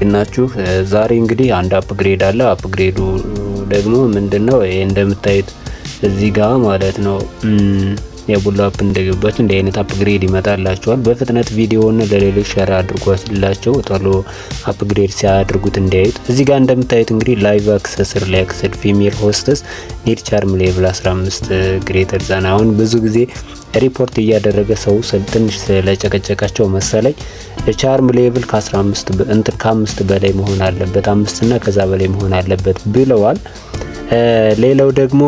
እናችሁ ዛሬ እንግዲህ አንድ አፕግሬድ አለ። አፕግሬዱ ደግሞ ምንድነው? ይሄ እንደምታዩት እዚህ ጋር ማለት ነው የቡላ አፕ እንደገባችሁ እንደ አይነት አፕግሬድ ይመጣላችኋል። በፍጥነት ቪዲዮውን ለሌሎች ሼር አድርጓላቸው ቶሎ አፕግሬድ ሲያደርጉት እንዲያዩት። እዚህ ጋር እንደምታዩት እንግዲህ ላይቭ አክሰስ ሪላክስድ ፊሜል ሆስተስ ኒድ ቻርም ሌቭል 15 ግሬተር ዛን። አሁን ብዙ ጊዜ ሪፖርት እያደረገ ሰው ትንሽ ስለጨቀጨቃቸው መሰለኝ ቻርም ሌቭል ከ5 በላይ መሆን አለበት፣ 5 እና ከዛ በላይ መሆን አለበት ብለዋል። ሌላው ደግሞ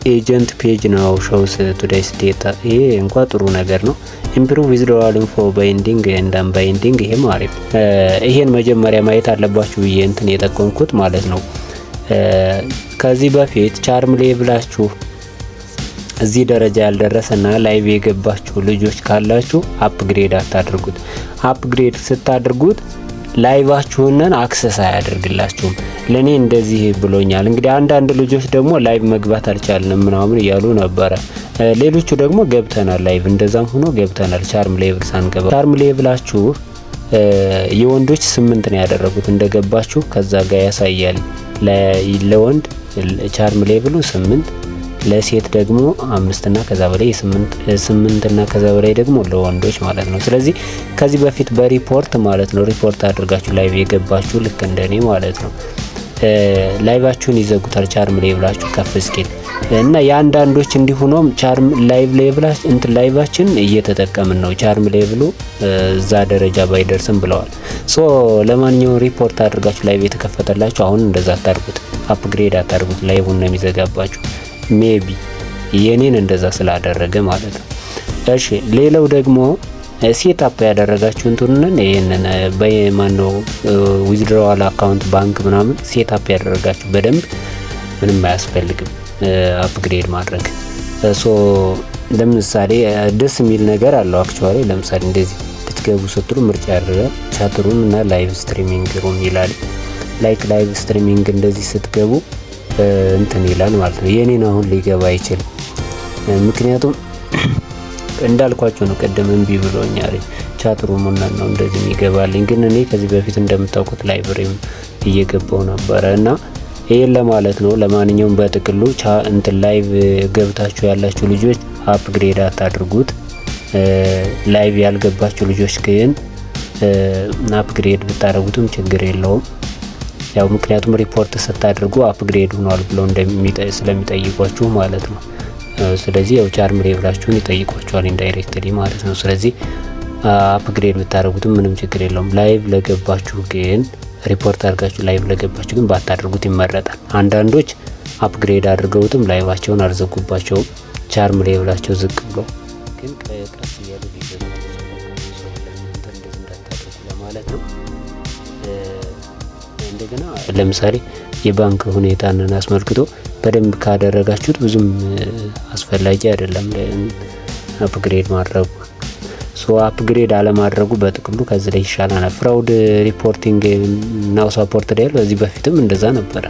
ኤጀንት ፔጅ ነው ሾውስ ቱዴይስ ዴታ። ይሄ እንኳን ጥሩ ነገር ነው። ኢምፕሩቭ ዊዝድሮዋል ኢንፎ ባይንዲንግ ኤንድ አንባይንዲንግ። ይሄም አሪፍ። ይሄን መጀመሪያ ማየት አለባችሁ ብዬ እንትን የጠቆምኩት ማለት ነው። ከዚህ በፊት ቻርም ሌቭላችሁ እዚህ ደረጃ ያልደረሰና ላይቭ የገባችሁ ልጆች ካላችሁ አፕግሬድ አታድርጉት። አፕግሬድ ስታድርጉት ላይቫችሁንን አክሰስ አያደርግላችሁም። ለኔ እንደዚህ ብሎኛል። እንግዲህ አንዳንድ ልጆች ደግሞ ላይቭ መግባት አልቻልንም ምናምን እያሉ ነበረ። ሌሎቹ ደግሞ ገብተናል ላይቭ፣ እንደዛም ሆኖ ገብተናል ቻርም ሌቭል ሳንገባ። ቻርም ሌቭላችሁ የወንዶች 8 ነው ያደረጉት እንደገባችሁ ከዛ ጋር ያሳያል። ለወንድ ቻርም ሌቭሉ 8፣ ለሴት ደግሞ 5 እና ከዛ በላይ 8 እና ከዛ በላይ ደግሞ ለወንዶች ማለት ነው። ስለዚህ ከዚህ በፊት በሪፖርት ማለት ነው ሪፖርት አድርጋችሁ ላይቭ የገባችሁ ልክ እንደኔ ማለት ነው ላይቫችሁን ይዘጉታል ቻርም ሌቭላችሁ ከፍ እስኪል እና የአንዳንዶች እንዲሆነም ቻርም ላይቫችን እየተጠቀምን ነው ቻርም ሌቭሉ እዛ ደረጃ ባይደርስም ብለዋል። ለማንኛውም ሪፖርት አድርጋችሁ ላይቭ የተከፈተላችሁ አሁን እንደዛ አታርጉት፣ አፕግሬድ አታርጉት። ላይቭን ነው የሚዘጋባችሁ። ሜቢ የኔን እንደዛ ስላደረገ ማለት ነው። እሺ ሌላው ደግሞ ሴትአፕ ያደረጋችሁ እንትኑን ይሄንን በማነው ዊዝድሮዋል አካውንት ባንክ ምናምን ሴትአፕ ያደረጋችሁ በደንብ ምንም አያስፈልግም አፕግሬድ ማድረግ። ለምሳሌ ደስ የሚል ነገር አለው አክቹአሊ። ለምሳሌ እንደዚህ ልትገቡ ስትሉ ምርጫ ያደርጋል ቻትሩን እና ላይቭ ስትሪሚንግ ሩም ይላል። ላይቭ ስትሪሚንግ እንደዚህ ስትገቡ እንትን ይላል ማለት ነው። የኔን አሁን ሊገባ አይችልም፣ ምክንያቱም እንዳልኳቸው ነው። ቀደም እምቢ ብሎኛል ቻትሩሙና ነው እንደዚህ ይገባልኝ። ግን እኔ ከዚህ በፊት እንደምታውቁት ላይብሬም እየገባው ነበረ እና ይሄን ለማለት ነው። ለማንኛውም በጥቅሉ እንትን ላይቭ ገብታችሁ ያላችሁ ልጆች አፕግሬድ አታድርጉት። ላይቭ ያልገባችሁ ልጆች ግን አፕግሬድ ብታደርጉትም ችግር የለውም። ያው ምክንያቱም ሪፖርት ስታደርጉ አፕግሬድ ሆኗል ብለው ስለሚጠይቋችሁ ማለት ነው። ስለዚህ ያው ቻርም ሌቭላችሁን ይጠይቋችኋል ኢንዳይሬክትሊ ማለት ነው። ስለዚህ አፕግሬድ ብታደርጉትም ምንም ችግር የለውም። ላይቭ ለገባችሁ ግን ሪፖርት አድርጋችሁ ላይቭ ለገባችሁ ግን ባታደርጉት ይመረጣል። አንዳንዶች አፕግሬድ አድርገውትም ላይቫቸውን አልዘጉባቸውም ቻርም ሌቭላቸው ዝቅ ብሎ ግን ቀስ እያሉ እንዳታደርጉ ለማለት ነው። እንደገና ለምሳሌ የባንክ ሁኔታን አስመልክቶ በደንብ ካደረጋችሁት ብዙም አስፈላጊ አይደለም አፕግሬድ ማድረጉ። አፕግሬድ አለማድረጉ በጥቅሉ ከዚህ ላይ ይሻላል። ፍራውድ ሪፖርቲንግ ናው ሰፖርት ላይ በዚህ በፊትም እንደዛ ነበረ።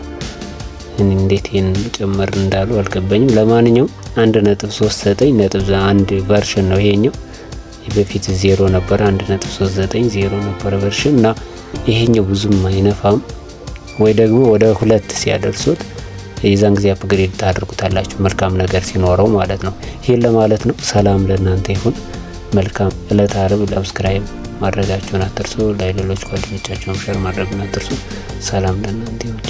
እንዴት ይሄን ጨመር እንዳሉ አልገባኝም። ለማንኛውም 1.39.1 ቨርሽን ነው ይሄኛው። በፊት 0 ነበር 1.39 ነበር ቨርሽን እና ይሄኛው ብዙም አይነፋም ወይ ደግሞ ወደ 2 ሲያደርሱት የዛን ጊዜ አፕግሬድ ታደርጉታላችሁ መልካም ነገር ሲኖረው ማለት ነው። ይሄን ለማለት ነው። ሰላም ለእናንተ ይሁን። መልካም ዕለት ዓርብ። ሰብስክራይብ ማድረጋችሁን አትርሱ። ለሌሎች ጓደኞቻችሁም ሼር ማድረግን አትርሱ። ሰላም ለእናንተ ይሁን።